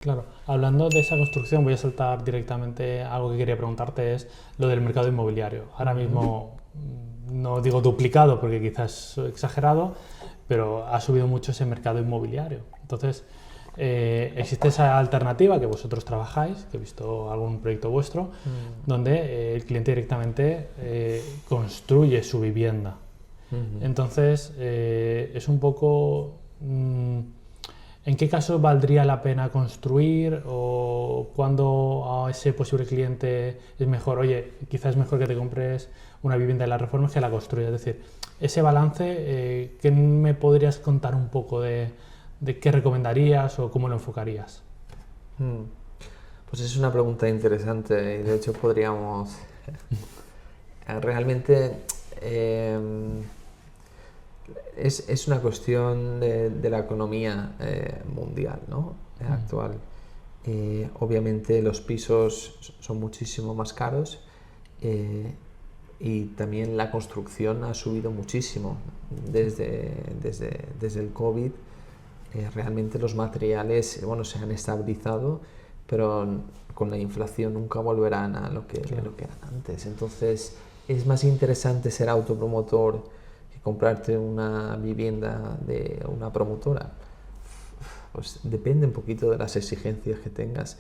Claro, hablando de esa construcción, voy a saltar directamente. Algo que quería preguntarte es lo del mercado inmobiliario. Ahora Ujú. mismo, no digo duplicado porque quizás es exagerado, pero ha subido mucho ese mercado inmobiliario. Entonces, existe esa alternativa que vosotros trabajáis, que he visto algún proyecto vuestro, Mm, donde el cliente directamente construye su vivienda. ujú. Entonces, es un poco... ¿En qué caso valdría la pena construir o cuando a ese posible cliente es mejor, oye, quizás es mejor que te compres una vivienda de las reformas que la construyas? Es decir, ese balance, ¿qué me podrías contar un poco de qué recomendarías o cómo lo enfocarías? Mm. Pues es una pregunta interesante y de hecho podríamos realmente em, es una cuestión de la economía mundial, ¿no? Actual. Obviamente los pisos son muchísimo más caros eh, y también la construcción ha subido muchísimo desde el COVID. Realmente los materiales, bueno, se han estabilizado, pero con la inflación nunca volverán a Claro. lo que eran antes. Entonces es más interesante ser autopromotor que comprarte una vivienda de una promotora. Pues depende un poquito de las exigencias que tengas.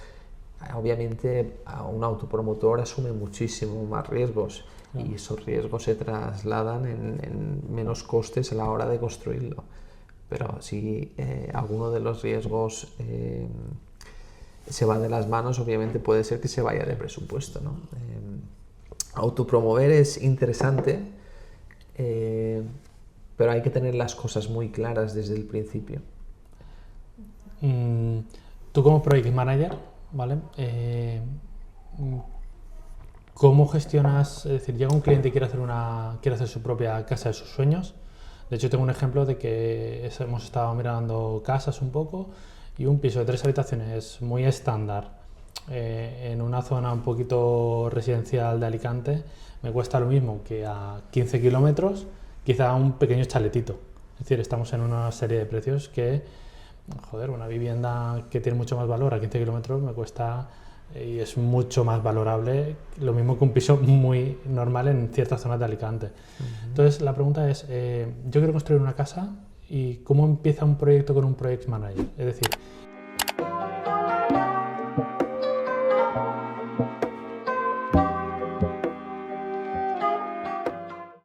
Obviamente a un autopromotor asume muchísimo más riesgos Claro. y esos riesgos se trasladan en menos costes a la hora de construirlo. Claro. Pero si alguno de los riesgos se va de las manos, obviamente puede ser que se vaya de presupuesto, ¿no? Autopromover es interesante, eh, pero hay que tener las cosas muy claras desde el principio. Mm, Tú como Project Manager, ¿vale? Mm, ¿Cómo gestionas? Es decir, llega un cliente y quiere hacer su propia casa de sus sueños. De hecho, tengo un ejemplo de que hemos estado mirando casas un poco y un piso de 3 habitaciones muy estándar en una zona un poquito residencial de Alicante me cuesta lo mismo que a 15 kilómetros, quizá un pequeño chaletito. Es decir, estamos en una serie de precios que, joder, una vivienda que tiene mucho más valor a 15 kilómetros me cuesta y es mucho más valorable, lo mismo que un piso muy normal en ciertas zonas de Alicante. Uh -huh. Entonces, la pregunta es, yo quiero construir una casa y ¿cómo empieza un proyecto con un project manager? Es decir,